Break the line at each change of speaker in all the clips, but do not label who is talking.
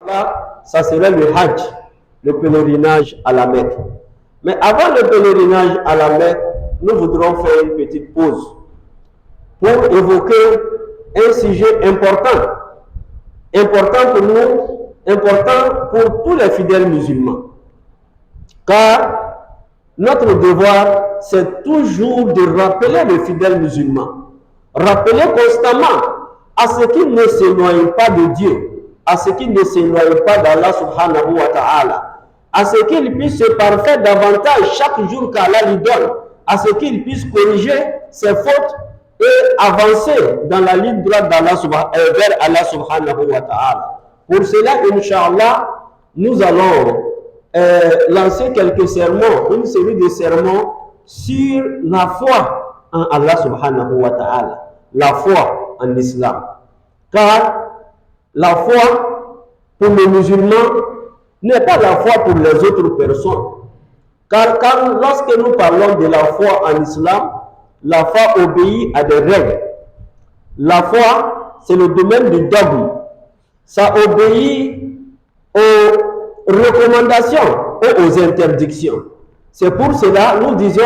Là, ça serait le Hajj, le pèlerinage à la Mecque. Mais avant le pèlerinage à la Mecque, nous voudrons faire une petite pause pour évoquer un sujet important, important pour nous, important pour tous les fidèles musulmans. Car notre devoir, c'est toujours de rappeler les fidèles musulmans, rappeler constamment à ceux qui ne s'éloignent pas de Dieu, à ceux qui ne s'éloignent pas d'Allah subhanahu wa ta'ala, à ce qu'ils puissent se parfaire davantage chaque jour qu'Allah lui donne, à ce qu'ils puissent corriger ses fautes et avancer dans la ligne droite d'Allah vers Allah subhanahu wa ta'ala. Pour cela, Inch'Allah, nous allons lancer quelques sermons, une série de sermons sur la foi en Allah subhanahu wa ta'ala, la foi en l'islam. Car la foi pour les musulmans n'est pas la foi pour les autres personnes. Car lorsque nous parlons de la foi en islam, la foi obéit à des règles. La foi, c'est le domaine du dogme. Ça obéit aux recommandations et aux interdictions. C'est pour cela nous disons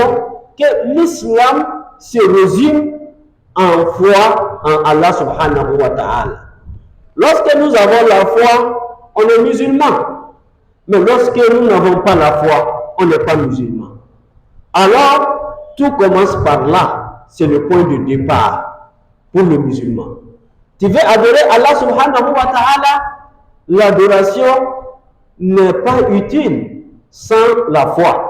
que l'islam se résume en foi en Allah subhanahu wa ta'ala. Lorsque nous avons la foi, on est musulman. Mais lorsque nous n'avons pas la foi, on n'est pas musulman. Alors, tout commence par là. C'est le point de départ pour le musulman. Tu veux adorer Allah subhanahu wa ta'ala, l'adoration n'est pas utile sans la foi.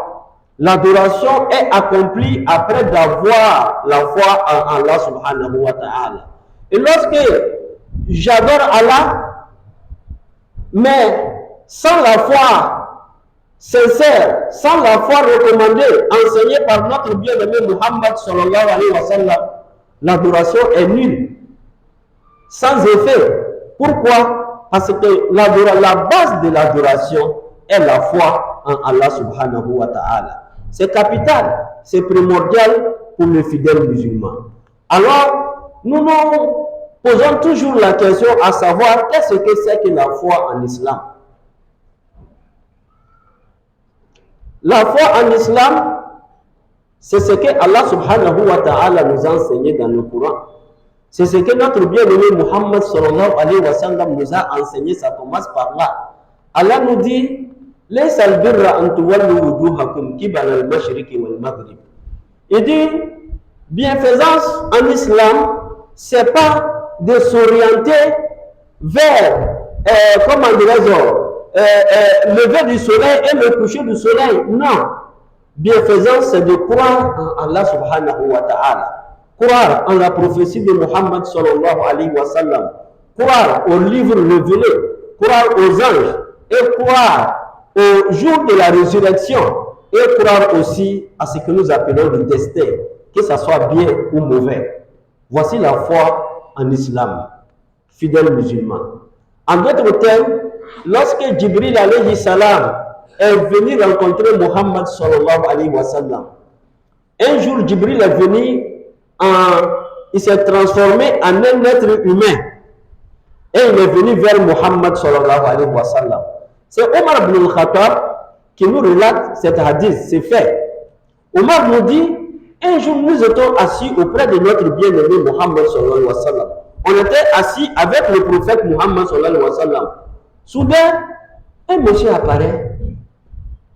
L'adoration est accomplie après d'avoir la foi en Allah subhanahu wa ta'ala. Et lorsque j'adore Allah, mais sans la foi sincère, sans la foi recommandée, enseignée par notre bien-aimé Muhammad sallallahu alayhi wa sallam, l'adoration est nulle, sans effet. Pourquoi? Parce que la base de l'adoration est la foi en Allah subhanahu wa ta'ala. C'est capital, c'est primordial pour les fidèles musulmans. Alors, nous nous posons toujours la question à savoir qu'est-ce que c'est que la foi en islam. La foi en islam, c'est ce que Allah subhanahu wa ta'ala nous a enseigné dans le Coran. C'est ce que notre bien-aimé Muhammad sallallahu alayhi wa sallam nous a enseigné. Ça commence par là. Allah nous dit لَيْسَ الْبِرَّ أَن تُوَلُّوا وُجُوهَكُمْ قِبَلَ الْمَشْرِقِ وَالْمَغْرِبِ. Il dit, bienfaisance en islam, c'est pas de s'orienter vers, comment dirais-je, lever du soleil et le coucher du soleil. Non. Bienfaisance, c'est de croire en Allah subhanahu wa ta'ala. Croire en la prophétie de Muhammad sallallahu alayhi wa sallam. Croire aux livres révélés. Croire aux anges. Et croire au jour de la résurrection. Et croire aussi à ce que nous appelons le destin. Que ça soit bien ou mauvais. Voici la foi en islam. Fidèle musulman. En d'autres termes, lorsque Jibril alayhi salam est venu rencontrer Muhammad sallallahu alayhi wa sallam, un jour Jibril est venu, il s'est transformé en un être humain et il est venu vers Muhammad sallallahu alayhi wa sallam. C'est Omar ibn al-Khattab qui nous relate cet hadith, c'est fait. Omar nous dit, un jour nous étions assis auprès de notre bien-aimé Muhammad sallallahu alayhi wa sallam. On était assis avec le prophète Muhammad sallallahu alayhi wa sallam. Soudain, un monsieur apparaît.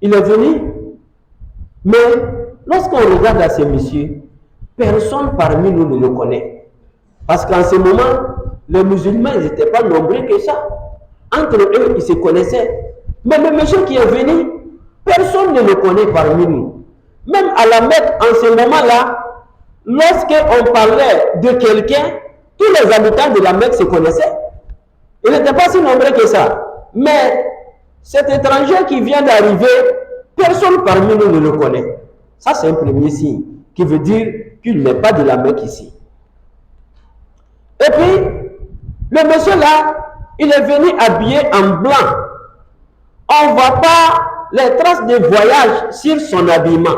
Il est venu. Mais lorsqu'on regarde à ce monsieur, personne parmi nous ne le connaît. Parce qu'en ce moment, les musulmans n'étaient pas nombreux que ça. Entre eux, ils se connaissaient. Mais le monsieur qui est venu, personne ne le connaît parmi nous. Même à la Mecque, en ce moment-là, lorsqu'on parlait de quelqu'un, tous les habitants de la Mecque se connaissaient. Ils n'étaient pas si nombreux que ça. Mais cet étranger qui vient d'arriver, personne parmi nous ne le connaît. Ça, c'est un premier signe qui veut dire qu'il n'est pas de la Mecque ici. Et puis, le monsieur là, il est venu habillé en blanc. On ne voit pas les traces de voyage sur son habillement.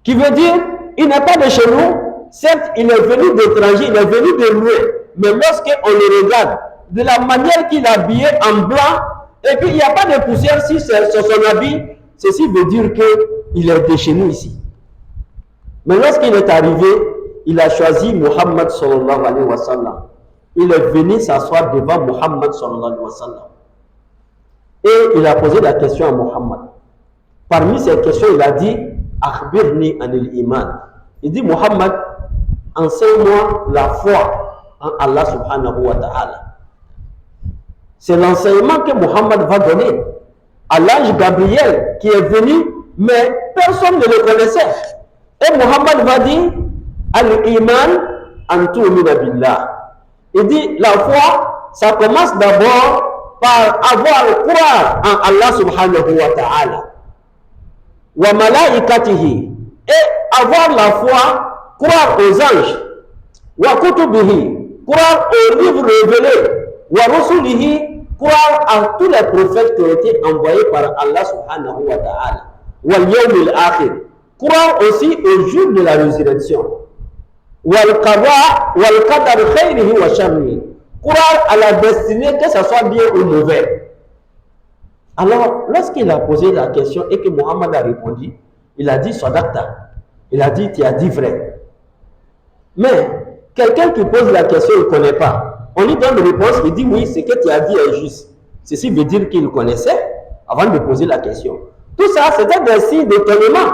Qui veut dire, il n'est pas de chez nous. Certes, il est venu d'étranger, il est venu de loin. Mais lorsqu'on le regarde, de la manière qu'il est habillé en blanc, et puis il n'y a pas de poussière sur son habit, ceci veut dire qu'il est de chez nous ici. Mais lorsqu'il est arrivé, il a choisi Muhammad sallallahu alayhi wa sallam. Il est venu s'asseoir devant Muhammad sallallahu alayhi wa sallam. Et il a posé la question à Muhammad. Parmi ces questions, il a dit Akhbirni anil iman. Il dit Muhammad, enseigne-moi la foi en Allah subhanahu wa ta'ala. C'est l'enseignement que Muhammad va donner à l'ange Gabriel qui est venu, mais personne ne le connaissait. Et Muhammad va dire Al-Iman an tu'mina billah. Il dit la foi, ça commence d'abord par croire en Allah subhanahu wa ta'ala. Wa malaikatihi. Et avoir la foi, croire aux anges. Wa kutubihi. Croire aux livres révélés. Wa rusulihi. Croire à tous les prophètes qui ont été envoyés par Allah subhanahu wa ta'ala. Wal yawmil akhir. Croire aussi au jour de la résurrection. Wal qadar khayrihi wa sharrihi. Croire à la destinée, que ce soit bien ou mauvais. Alors, lorsqu'il a posé la question et que Muhammad a répondu, il a dit Sadaqta. Il a dit, tu as dit vrai. Mais, quelqu'un qui pose la question, il ne connaît pas. On lui donne une réponse, il dit oui, ce que tu as dit est juste. Ceci veut dire qu'il connaissait avant de poser la question. Tout ça, c'était des signes d'étonnement.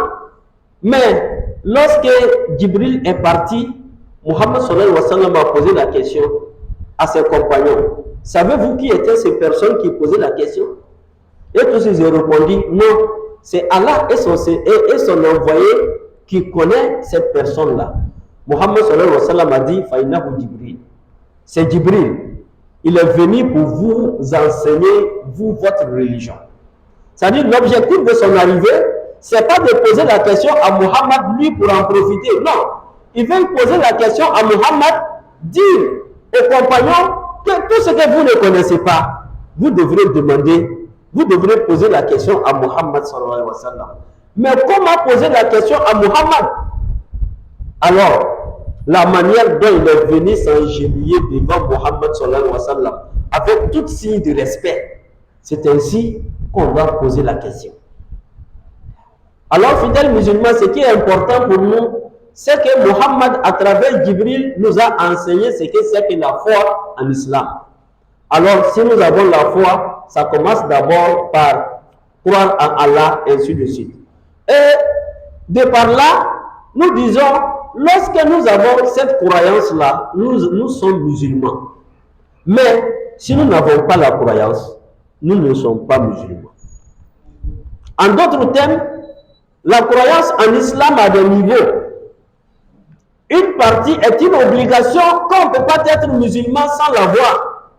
Mais, lorsque Jibril est parti, Muhammad sallallahu alayhi wa sallam a posé la question à ses compagnons. Savez-vous qui étaient ces personnes qui posaient la question? Et tous ils ont répondu, non, c'est Allah et son envoyé qui connaît cette personne-là. Muhammad sallallahu alayhi wa sallam a dit, Faïnahu Jibril. C'est Jibril. Il est venu pour vous enseigner, vous, votre religion. C'est-à-dire, l'objectif de son arrivée, c'est pas de poser la question à Muhammad, lui, pour en profiter. Non. Il veut poser la question à Muhammad, dire aux compagnons que tout ce que vous ne connaissez pas, vous devrez demander, vous devrez poser la question à Muhammad sallallahu alayhi wa sallam. Mais comment poser la question à Muhammad? Alors, la manière dont il est venu s'engenouiller devant Muhammad sallallahu alayhi wa sallam, avec tout signe de respect, c'est ainsi qu'on doit poser la question. Alors, fidèles musulmans, ce qui est important pour nous, c'est que Muhammad, à travers Jibril, nous a enseigné ce que c'est que la foi en islam. Alors, si nous avons la foi, ça commence d'abord par croire en Allah, et ainsi de suite. Et de par là, nous disons, lorsque nous avons cette croyance-là, nous sommes musulmans. Mais si nous n'avons pas la croyance, nous ne sommes pas musulmans. En d'autres termes, la croyance en islam a des niveaux. Une partie est une obligation qu'on ne peut pas être musulman sans l'avoir.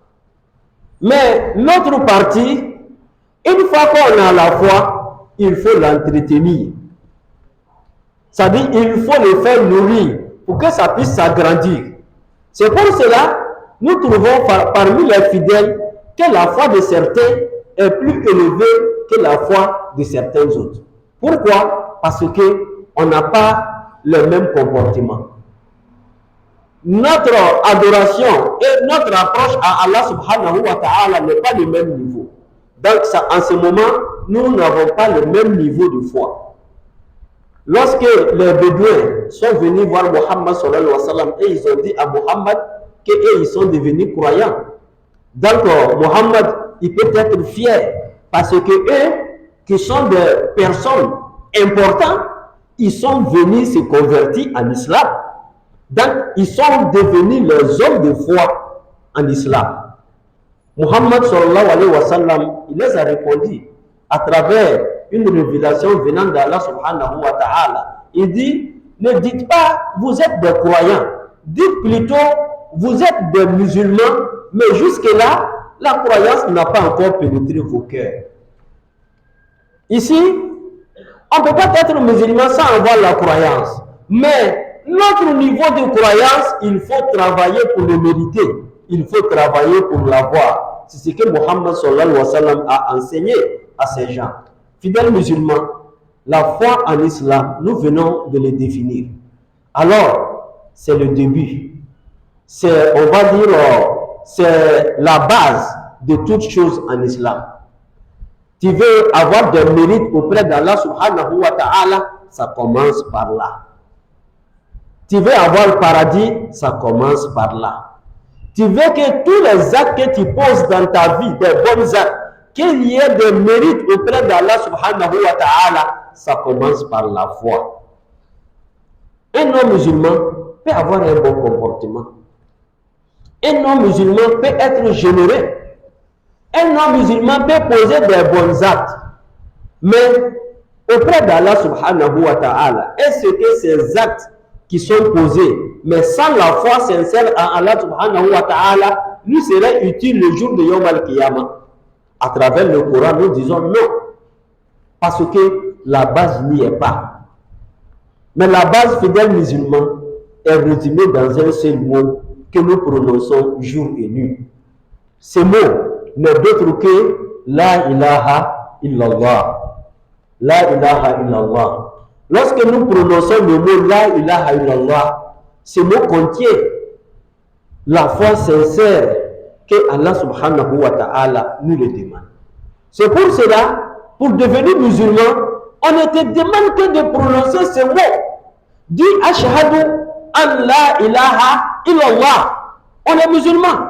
Mais l'autre partie, une fois qu'on a la foi, il faut l'entretenir. C'est-à-dire qu'il faut le faire nourrir pour que ça puisse s'agrandir. C'est pour cela nous trouvons parmi les fidèles que la foi de certains est plus élevée que la foi de certains autres. Pourquoi? Parce qu'on n'a pas le même comportement. Notre adoration et notre approche à Allah subhanahu wa ta'ala n'est pas du même niveau. Donc en ce moment, nous n'avons pas le même niveau de foi. Lorsque les Bédouins sont venus voir Muhammad sallallahu alayhi wa sallam et ils ont dit à Muhammad qu'ils sont devenus croyants. Donc Muhammad, il peut être fier parce que eux, qui sont des personnes importantes, ils sont venus se convertir en islam. Donc, ils sont devenus les hommes de foi en islam. Muhammad sallallahu alayhi wa sallam, il les a répondu à travers une révélation venant d'Allah subhanahu wa ta'ala. Il dit, ne dites pas vous êtes des croyants, dites plutôt vous êtes des musulmans, mais jusque-là, la croyance n'a pas encore pénétré vos cœurs. Ici, on ne peut pas être musulman sans avoir la croyance, mais notre niveau de croyance, il faut travailler pour le mériter. Il faut travailler pour l'avoir. C'est ce que Muhammad sallallahu alayhi wa sallam a enseigné à ces gens. Fidèles musulmans, la foi en islam, nous venons de le définir. Alors, c'est le début. C'est, on va dire, c'est la base de toute chose en islam. Tu veux avoir des mérites auprès d'Allah subhanahu wa ta'ala, ça commence par là. Tu veux avoir le paradis, ça commence par là. Tu veux que tous les actes que tu poses dans ta vie, des bons actes, qu'il y ait des mérites auprès d'Allah subhanahu wa ta'ala, ça commence par la foi. Un homme musulman peut avoir un bon comportement. Un homme musulman peut être généreux. Un homme musulman peut poser des bons actes. Mais auprès d'Allah subhanahu wa ta'ala, est-ce que ces actes qui sont posés, mais sans la foi sincère en Allah subhanahu wa ta'ala, lui serait utile le jour de Yawm al-Qiyamah? À travers le Coran, nous disons non. Parce que la base n'y est pas. Mais la base fidèle musulman est résumée dans un seul mot que nous prononçons jour et nuit. Ce mot n'est d'autre que La ilaha illallah. La ilaha illallah. Lorsque nous prononçons le mot La ilaha illallah, ce mot contient la foi sincère que Allah subhanahu wa ta'ala nous le demande. C'est pour cela, pour devenir musulman, on ne te demande que de prononcer ce mot. Dis Ashhadu an la ilaha illallah. On est musulman.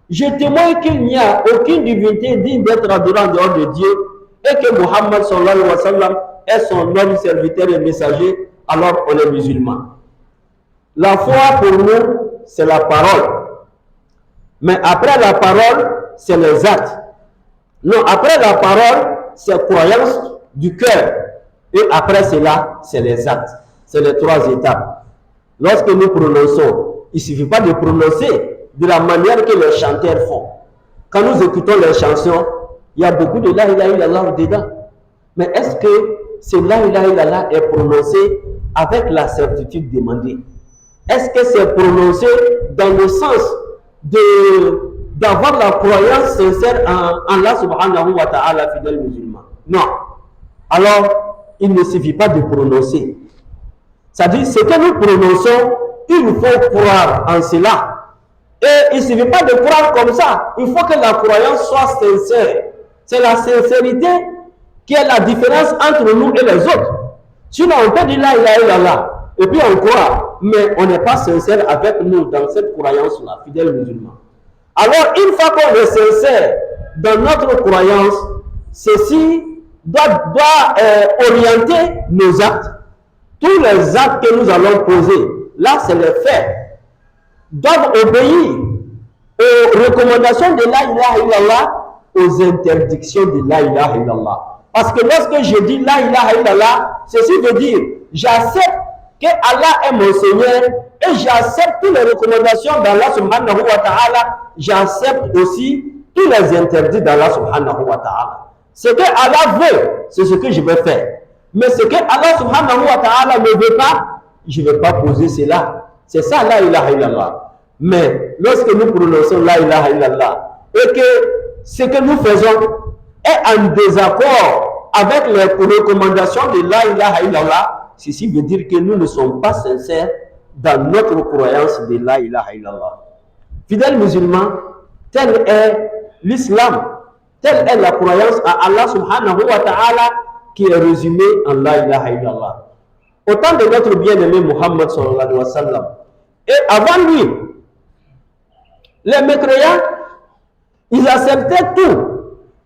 Je témoigne qu'il n'y a aucune divinité digne d'être adorée en dehors de Dieu et que Muhammad sallallahu alayhi wa sallam est son homme, serviteur et messager, alors on est musulman. La foi pour nous, c'est la parole. Mais après la parole, c'est les actes. Non, après la parole, c'est croyance du cœur. Et après cela, c'est les actes. C'est les trois étapes. Lorsque nous prononçons, il ne suffit pas de prononcer de la manière que les chanteurs font. Quand nous écoutons les chansons, il y a beaucoup de la ilaha illallah dedans. Mais est-ce que ce la ilaha illallah est prononcé avec la certitude demandée? Est-ce que c'est prononcé dans le sens d'avoir la croyance sincère en Allah subhanahu wa ta'ala, fidèle musulman? Non. Alors, il ne suffit pas de prononcer. C'est-à-dire, ce que nous prononçons, il faut croire en cela. Et il ne suffit pas de croire comme ça. Il faut que la croyance soit sincère. C'est la sincérité qui est la différence entre nous et les autres. Sinon, on peut dire la ilaha illallah, et puis on croit, mais on n'est pas sincère avec nous dans cette croyance-là, fidèle musulman. Alors, une fois qu'on est sincère dans notre croyance, ceci doit orienter nos actes. Tous les actes que nous allons poser, là c'est les faits, doivent obéir aux recommandations de la ilaha illallah, aux interdictions de la ilaha illallah. Parce que lorsque je dis la ilaha illallah, ceci veut dire j'accepte que Allah est mon Seigneur et j'accepte toutes les recommandations d'Allah subhanahu wa ta'ala, j'accepte aussi tous les interdits d'Allah subhanahu wa ta'ala. Ce que Allah veut, c'est ce que je vais faire. Mais ce que Allah subhanahu wa ta'ala ne veut pas, je ne vais pas poser cela. C'est ça la ilaha illallah. Mais lorsque nous prononçons la ilaha illallah et que ce que nous faisons est en désaccord avec les recommandations de la ilaha illallah, ceci veut dire que nous ne sommes pas sincères dans notre croyance de la ilaha illallah. Fidèles musulmans, tel est l'islam, telle est la croyance à Allah subhanahu wa ta'ala qui est résumée en la ilaha illallah. Au temps de notre bien-aimé Muhammad sallallahu alayhi wa sallam, et avant lui, les mécréants, ils acceptaient tout.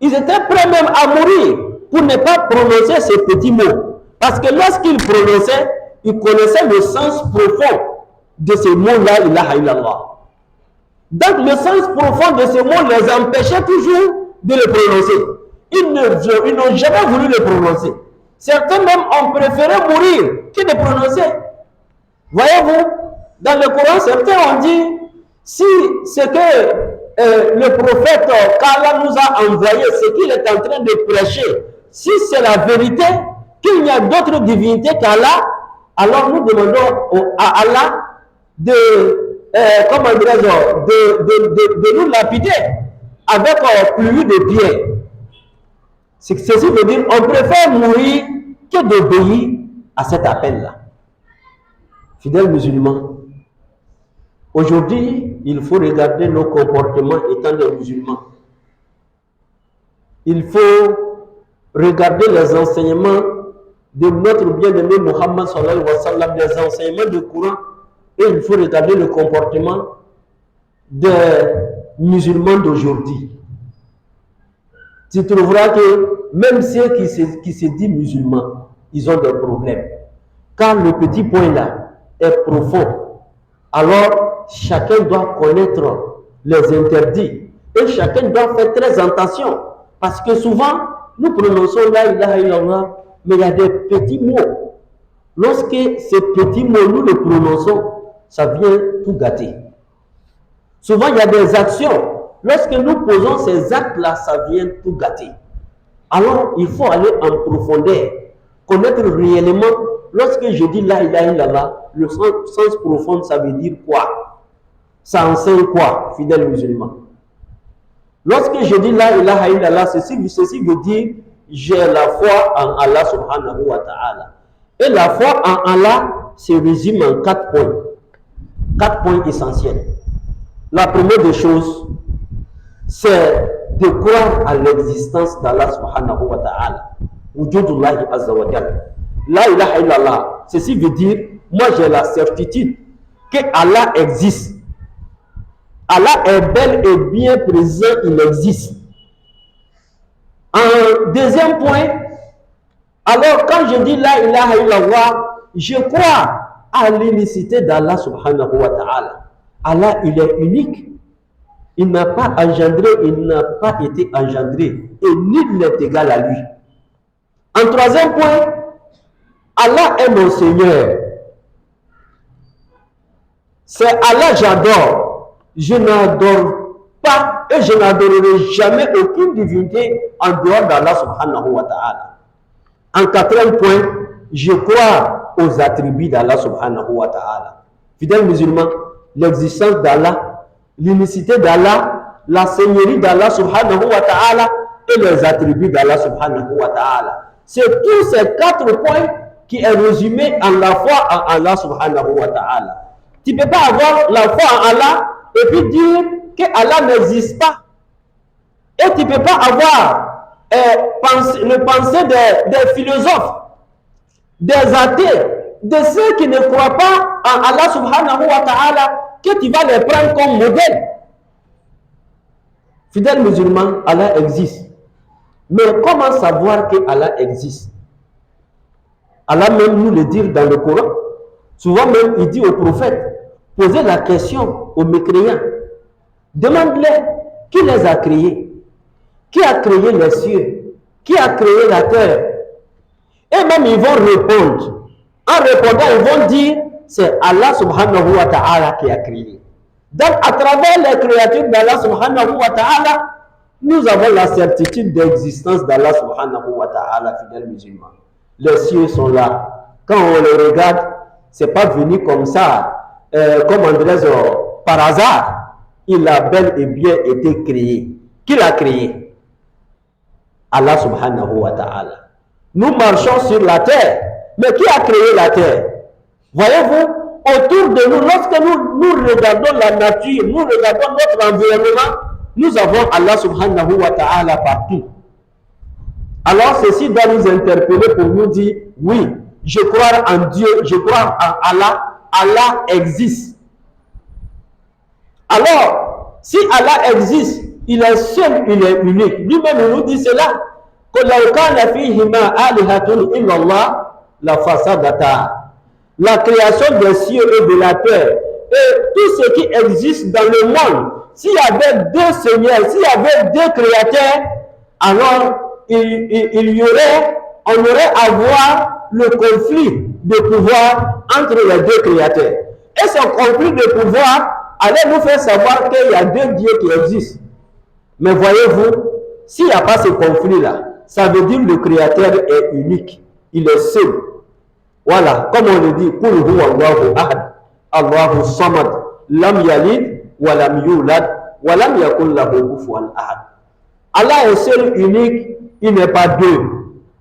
Ils étaient prêts même à mourir pour ne pas prononcer ces petits mots. Parce que lorsqu'ils prononçaient, ils connaissaient le sens profond de ces mots la ilaha illallah. Donc le sens profond de ces mots les empêchait toujours de le prononcer. Ils n'ont jamais voulu le prononcer. Certains même ont préféré mourir que de prononcer. Voyez-vous, dans le Coran, certains ont dit, si c'est que le prophète qu'Allah nous a envoyé, ce qu'il est en train de prêcher, si c'est la vérité, qu'il n'y a d'autres divinités qu'Allah, alors nous demandons à Allah de nous lapider avec pluie de pierres. Ceci veut dire on préfère mourir que d'obéir à cet appel-là. Fidèles musulmans, Aujourd'hui, il faut regarder nos comportements étant des musulmans. Il faut regarder les enseignements de notre bien-aimé Muhammad sallallahu alayhi wa sallam, les enseignements du Coran, et il faut regarder le comportement des musulmans d'aujourd'hui. Tu trouveras que même ceux qui se disent musulmans, ils ont des problèmes. Quand le petit point là est profond, alors chacun doit connaître les interdits et chacun doit faire très attention. Parce que souvent, nous prononçons la ilaha illallah, mais il y a des petits mots. Lorsque ces petits mots, nous les prononçons, ça vient tout gâter. Souvent, il y a des actions. Lorsque nous posons ces actes-là, ça vient tout gâter. Alors, il faut aller en profondeur, connaître réellement. Lorsque je dis la ilaha illallah, le sens profond, ça veut dire quoi? Ça enseigne quoi, fidèles musulmans? Lorsque je dis la ilaha illallah, ceci veut dire j'ai la foi en Allah subhanahu wa ta'ala. Et la foi en Allah se résume en 4 points. 4 points essentiels. La première des choses, c'est de croire à l'existence d'Allah subhanahu wa ta'ala. Wujudullahi azza wa jalla. La ilaha illallah, ceci veut dire, moi j'ai la certitude que Allah existe. Allah est bel et bien présent, il existe. Un deuxième point, alors quand je dis la ilaha illallah, je crois à l'unicité d'Allah subhanahu wa ta'ala. Allah, il est unique. Il n'a pas engendré, il n'a pas été engendré. Et nul n'est égal à lui. En troisième point, Allah est mon Seigneur. C'est Allah j'adore. Je n'adore pas et je n'adorerai jamais aucune divinité en dehors d'Allah subhanahu wa ta'ala. En quatrième point, je crois aux attributs d'Allah subhanahu wa ta'ala. Fidèles musulmans, l'existence d'Allah, l'unicité d'Allah, la seigneurie d'Allah subhanahu wa ta'ala et les attributs d'Allah subhanahu wa ta'ala. C'est tous ces 4 points qui est résumé en la foi en Allah subhanahu wa ta'ala. Tu ne peux pas avoir la foi en Allah et puis dire que Allah n'existe pas. Et tu ne peux pas avoir le pensée des philosophes, des athées, de ceux qui ne croient pas en Allah subhanahu wa ta'ala, que tu vas les prendre comme modèle. Fidèles musulmans, Allah existe. Mais comment savoir que Allah existe? Allah même nous le dit dans le Coran. Souvent même, il dit aux prophètes, posez la question aux mécréants. Demande-les qui les a créés. Qui a créé les cieux? Qui a créé la terre? Et même ils vont répondre. En répondant, ils vont dire, c'est Allah subhanahu wa ta'ala qui a créé. Donc, à travers les créatures d'Allah subhanahu wa ta'ala, nous avons la certitude d'existence d'Allah subhanahu wa ta'ala, fidèles musulmans. Les cieux sont là. Quand on les regarde, c'est pas venu comme ça, comme Andrés, par hasard. Il a bel et bien été créé. Qui l'a créé? Allah subhanahu wa ta'ala. Nous marchons sur la terre. Mais qui a créé la terre? Voyez-vous, autour de nous, lorsque nous regardons la nature, nous regardons notre environnement, nous avons Allah subhanahu wa ta'ala partout. Alors ceci doit nous interpeller pour nous dire, oui, je crois en Dieu, je crois en Allah, Allah existe. Alors, si Allah existe, il est seul, il est unique. Lui-même il nous dit cela. La création des cieux et de la terre et tout ce qui existe dans le monde, s'il y avait 2 seigneurs, s'il y avait 2 créateurs, alors on aurait à voir le conflit de pouvoir entre les 2 créateurs. Et ce conflit de pouvoir allait nous faire savoir qu'il y a 2 dieux qui existent. Mais voyez-vous, s'il n'y a pas ce conflit-là, ça veut dire que le créateur est unique, il est seul. Voilà, comme on le dit, Qul huwa Allahu ahad, Allahu samad, lam yalid, wa lam yulad, wa lam yakul lahu kufuwan ahad. Allah est seul, unique, il n'est pas 2.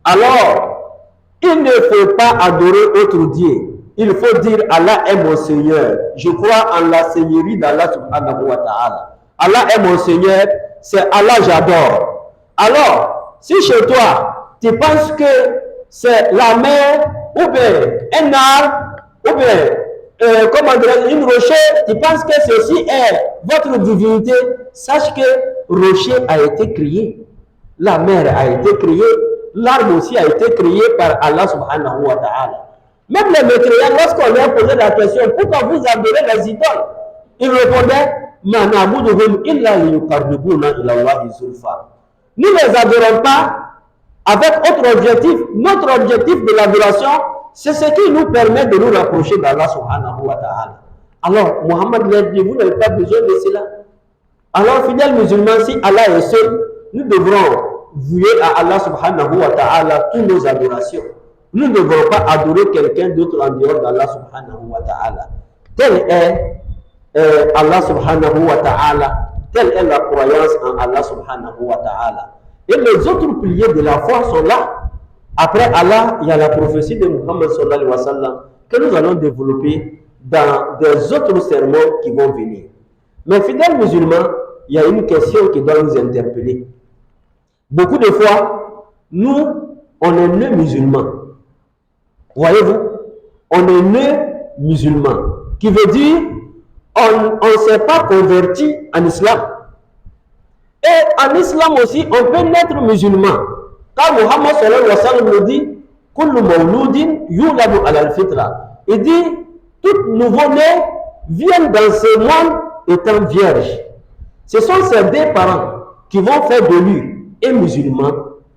Alors, il ne faut pas adorer autre Dieu. il faut dire Allah est mon Seigneur. Je crois en la seigneurie d'Allah subhanahu wa ta'ala. Allah est mon Seigneur, c'est Allah j'adore. Alors, si chez toi, tu penses que c'est la mer, ou bien un arbre, ou bien comment dire, une rocher, tu penses que ceci est votre divinité, sache que rocher a été créé, la mer a été créée, l'arbre aussi a été créé par Allah subhanahu wa ta'ala. Même les mécréants, lorsqu'on leur posait la question, pourquoi vous adorez les idoles? Ils répondaient, nous ne les adorons pas avec autre objectif. Notre objectif de l'adoration, c'est ce qui nous permet de nous rapprocher d'Allah subhanahu wa ta'ala. Alors, Mohammed l'a dit, vous n'avez pas besoin de cela. Alors, fidèles musulmans, si Allah est seul, nous devrons vouer à Allah subhanahu wa ta'ala toutes nos adorations. Nous ne devons pas adorer quelqu'un d'autre en dehors d'Allah subhanahu wa ta'ala. Tel est Allah subhanahu wa ta'ala. Telle est la croyance en Allah subhanahu wa ta'ala. Et les autres piliers de la foi sont là. Après Allah, il y a la prophétie de Muhammad sallallahu alayhi wa sallam que nous allons développer dans des autres sermons qui vont venir. Mais fidèles musulmans, il y a une question qui doit nous interpeller. Beaucoup de fois, nous, on est né musulmans. Voyez-vous, on est né musulman, qui veut dire on ne s'est pas converti en islam. Et en islam aussi, on peut naître musulman. Car Muhammad sallallahu alayhi wa sallam nous dit, Kullu mawludin yuladu ala al-fitra. Il dit, tout nouveau-né vient dans ce monde étant vierge. Ce sont ces deux parents qui vont faire de lui un musulman,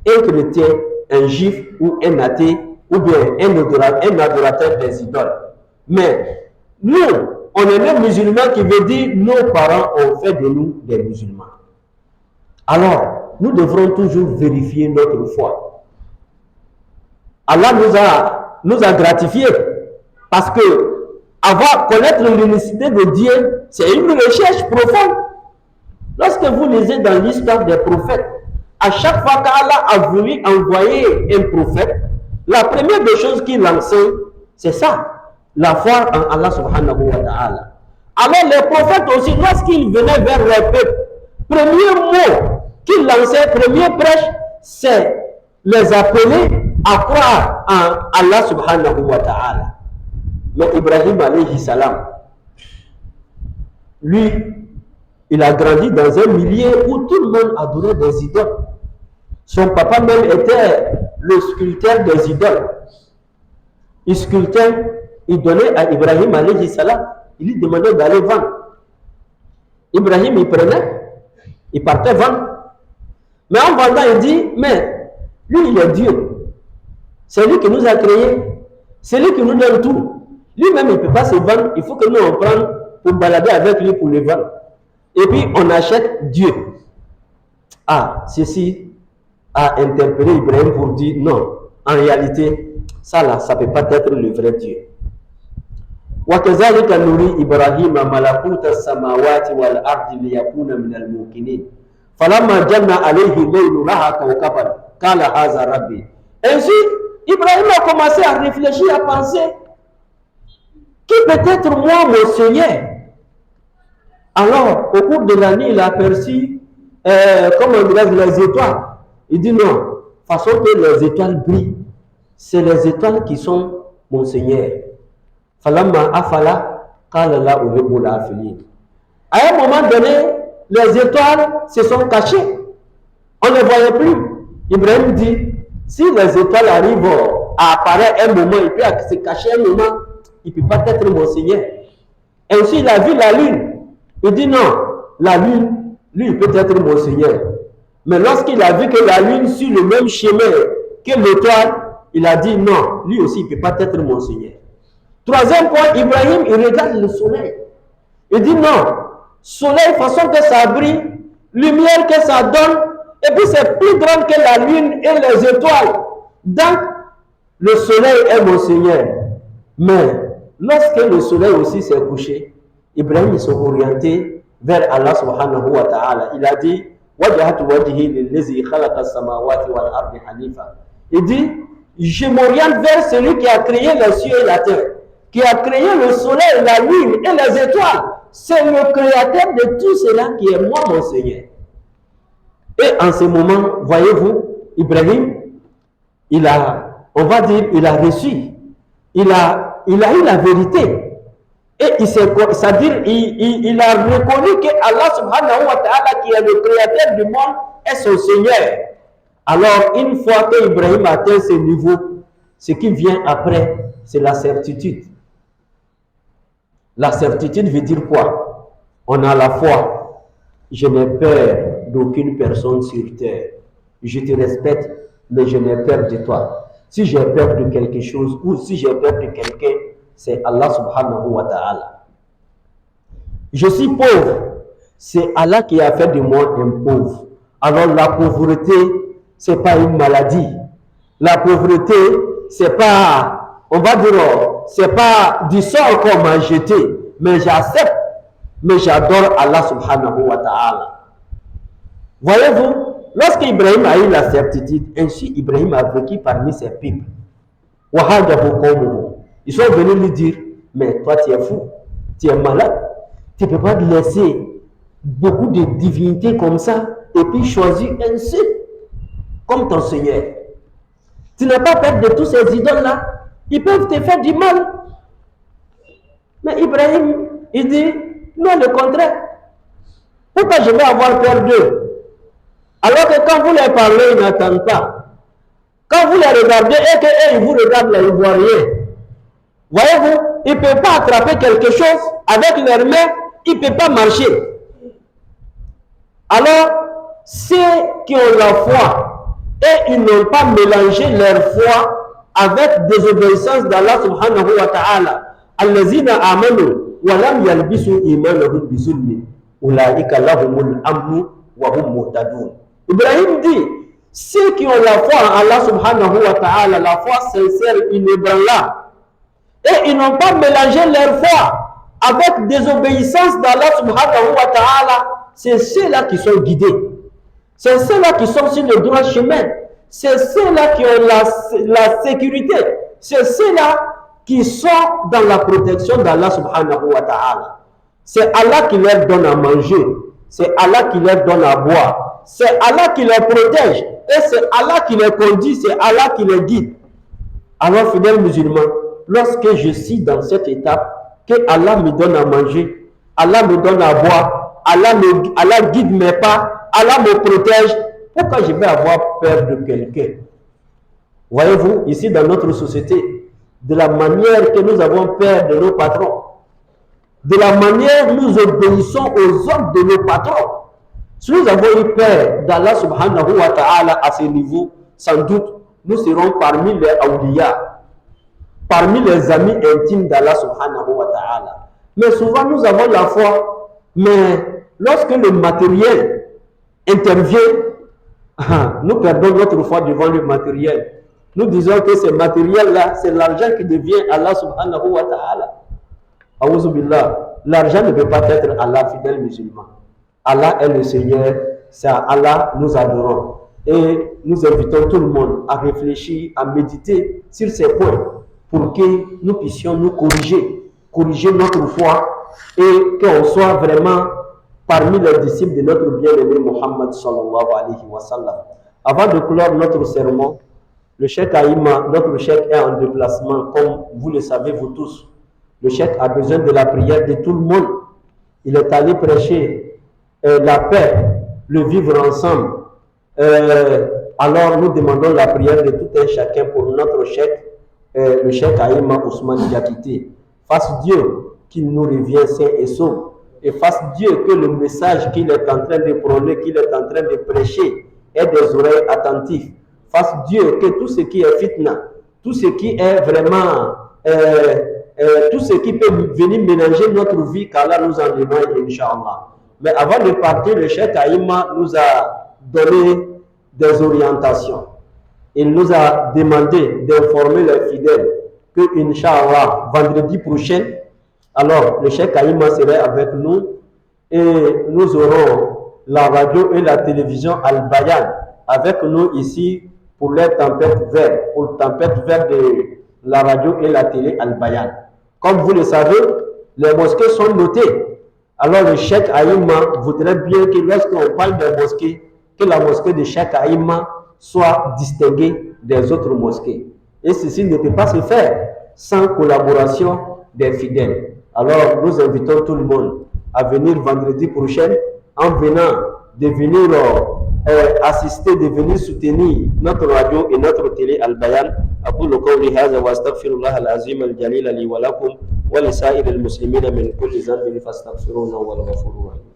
un chrétien, un juif ou un athée, ou bien un adorateur des idoles. Mais nous, on est des musulmans qui veut dire nos parents ont fait de nous des musulmans. Alors, nous devrons toujours vérifier notre foi. Allah nous a gratifiés parce que avoir connaître l'unicité de Dieu, c'est une recherche profonde. Lorsque vous lisez dans l'histoire des prophètes, à chaque fois qu'Allah a voulu envoyer un prophète, la première des choses qu'il enseigne, c'est ça, la foi en Allah subhanahu wa ta'ala. Alors les prophètes aussi, lorsqu'ils venaient vers leur peuple, premier mot qu'ils lançaient, premier prêche, c'est les appeler à croire en Allah subhanahu wa ta'ala. Mais Ibrahim alayhi salam, lui, il a grandi dans un milieu où tout le monde adorait des idoles. Son papa même était le sculpteur des idoles. Il sculptait, il donnait à Ibrahim alayhi salam, il lui demandait d'aller vendre. Ibrahim, il prenait, il partait vendre. Mais en vendant, il dit, mais lui, il est Dieu. C'est lui qui nous a créés. C'est lui qui nous donne tout. Lui-même, il ne peut pas se vendre. Il faut que nous, on prenne pour balader avec lui pour le vendre. Et puis, on achète Dieu. Ah, ceci a interpellé Ibrahim pour dire, non, en réalité, ça là, ça ne peut pas être le vrai Dieu. وَكَذَلِكَ نُرِي إِبْرَاهِيمَ مَلَكُوتَ السَّمَاوَاتِ وَالْأَرْضِ لِيَكُونَ مِنَ الْمُوقِنِينَ فَلَمَّا جَنَّ عَلَيْهِ اللَّيْلُ رَأَىٰ كَوْكَبًا قَالَ هَٰذَا رَبِّي. Ainsi, Ibrahim a commencé à réfléchir, à penser, qui peut être moi, mon Seigneur? Alors, au cours de la nuit, il a aperçu, comment dirais-je, les étoiles. Il dit non, façon que les étoiles brillent, c'est les étoiles qui sont mon Seigneur. Falamma afala, qala la uhibbul afilin. À un moment donné, les étoiles se sont cachées. On ne voyait plus. Ibrahim dit, si les étoiles arrivent à apparaître un moment, il peut se cacher un moment, il ne peut pas être mon Seigneur. Et aussi, il a vu la lune. Il dit non, la lune, lui, il peut être mon Seigneur. Mais lorsqu'il a vu que la lune suit le même chemin que l'étoile, il a dit non, lui aussi, il ne peut pas être mon Seigneur. Troisième point, Ibrahim, il regarde le soleil. Il dit non, soleil, façon que ça brille, lumière que ça donne, et puis c'est plus grand que la lune et les étoiles. Donc, le soleil est mon Seigneur. Mais lorsque le soleil aussi s'est couché, Ibrahim ils sont orientés vers Allah subhanahu wa ta'ala. Il a dit, wajhatu wajhi lillazi khalaqa as-samawati wal ardi hanifa. Il dit, je m'oriente vers celui qui a créé les cieux et la terre. qui a créé le soleil, la lune et les étoiles. C'est le créateur de tout cela qui est moi, mon Seigneur. Et en ce moment, voyez-vous, Ibrahim, on va dire, il a reçu, il a eu la vérité. Et c'est-à-dire, il a reconnu que Allah subhanahu wa ta'ala, qui est le créateur du monde, est son Seigneur. Alors, une fois que Ibrahim atteint ce niveau, ce qui vient après, c'est la certitude. La certitude veut dire quoi? On a la foi. Je n'ai peur d'aucune personne sur terre. Je te respecte, mais je n'ai peur de toi. Si j'ai peur de quelque chose ou si j'ai peur de quelqu'un, c'est Allah subhanahu wa ta'ala. Je suis pauvre. C'est Allah qui a fait de moi un pauvre. Alors la pauvreté, ce n'est pas une maladie. La pauvreté, c'est pas, on va dire, c'est pas du sort qu'on m'a jeté, mais j'accepte, mais j'adore Allah subhanahu wa ta'ala. Voyez-vous, lorsque Ibrahim a eu la certitude, ainsi Ibrahim a vécu parmi ses peuples. Ils sont venus lui dire, mais toi tu es fou, tu es malade, tu ne peux pas laisser beaucoup de divinités comme ça et puis choisir un seul comme ton Seigneur. Tu n'as pas peur de tous ces idoles-là, ils peuvent te faire du mal. Mais Ibrahim, il dit, non, le contraire. Pourquoi je vais avoir peur d'eux? Alors que quand vous les parlez, ils n'attendent pas. Quand vous les regardez et qu'eux, ils vous regardent, là, ils ne voient rien. Voyez-vous, ils ne peuvent pas attraper quelque chose avec leurs mains, ils ne peuvent pas marcher. Alors, ceux qui ont la foi et ils n'ont pas mélangé leur foi avec désobéissance d'Allah subhanahu wa ta'ala, allazina amanu wa lam yalbisu imanahum bizulmin ulaika lahumul amnu wa hum muhtadun. Ibrahim dit, ceux qui ont la foi en Allah subhanahu wa ta'ala, la foi sincère, inébranlable, et ils n'ont pas mélangé leur foi avec désobéissance d'Allah subhanahu wa ta'ala, c'est ceux-là qui sont guidés. C'est ceux-là qui sont sur le droit chemin. C'est ceux-là qui ont la sécurité. C'est ceux-là qui sont dans la protection d'Allah subhanahu wa ta'ala. C'est Allah qui leur donne à manger. C'est Allah qui leur donne à boire. C'est Allah qui les protège. Et c'est Allah qui les conduit. C'est Allah qui les guide. Alors, fidèles musulmans, lorsque je suis dans cette étape, que Allah me donne à manger, Allah me donne à boire, Allah guide mes pas, Allah me protège, pourquoi je vais avoir peur de quelqu'un? Voyez-vous, ici dans notre société, de la manière que nous avons peur de nos patrons, de la manière que nous obéissons aux ordres de nos patrons, si nous avons eu peur d'Allah subhanahu wa ta'ala à ce niveau, sans doute, nous serons parmi les awliya, parmi les amis intimes d'Allah subhanahu wa ta'ala. Mais souvent, nous avons la foi, mais lorsque le matériel intervient, nous perdons notre foi devant le matériel. Nous disons que ce matériel-là, c'est l'argent qui devient Allah subhanahu wa ta'ala. A'udhu billah. L'argent ne peut pas être Allah, fidèle musulman. Allah est le Seigneur, c'est à Allah nous adorons. Et nous invitons tout le monde à réfléchir, à méditer sur ces points pour que nous puissions nous corriger notre foi et qu'on soit vraiment parmi les disciples de notre bien-aimé Muhammad sallallahu alayhi wa sallam. Avant de clore notre sermon, le Cheikh Aïma, notre Cheikh est en déplacement, comme vous le savez vous tous. Le Cheikh a besoin de la prière de tout le monde. Il est allé prêcher la paix, le vivre ensemble. Alors nous demandons la prière de tout un chacun pour notre Cheikh, le Cheikh Aïma Ousmane Diakité. Fasse Dieu qu'il nous revienne sain et sauf. Et fasse Dieu que le message qu'il est en train de prôner, qu'il est en train de prêcher, ait des oreilles attentives. Fasse Dieu que tout ce qui est fitna, tout ce qui est vraiment, tout ce qui peut venir mélanger notre vie, qu'Allah nous en éloigne, Inch'Allah. Mais avant de partir, le Cheikh Aïma nous a donné des orientations. Il nous a demandé d'informer les fidèles que, Inch'Allah, vendredi prochain, alors le Cheikh Aïma serait avec nous et nous aurons la radio et la télévision Al-Bayan avec nous ici pour les tempêtes vertes, pour la tempête verte de la radio et la télé Al-Bayan. Comme vous le savez, les mosquées sont notées. Alors le Cheikh Aïma voudrait bien que lorsqu'on parle des mosquées, que la mosquée de Cheikh Aïma soit distinguée des autres mosquées. Et ceci ne peut pas se faire sans collaboration des fidèles. Alors nous invitons tout le monde à venir vendredi prochain en venant de venir assister, de venir soutenir notre radio et notre télé Al-Bayan. أقول قولي هذا وأستغفر الله العظيم الجليل لي ولكم ولسائر المسلمين من كل ذنب فاستغفروه إنه هو الغفور الرحيم.